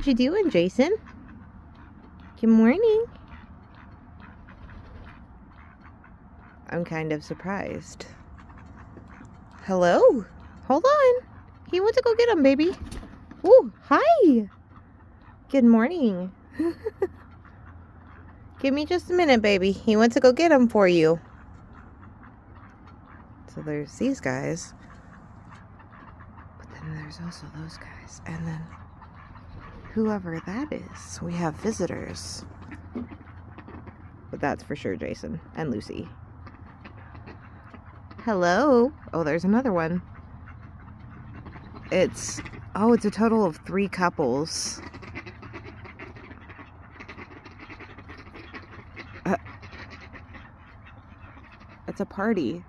What you doing, Jason? Good morning. I'm kind of surprised. Hello? Hold on. He went to go get him, baby. Ooh, hi. Good morning. Give me just a minute, baby. He went to go get him for you. So there's these guys. But then there's also those guys. And then whoever that is. We have visitors. But that's for sure Jason and Lucy. Hello. Oh, there's another one. It's a total of 3 couples. It's a party.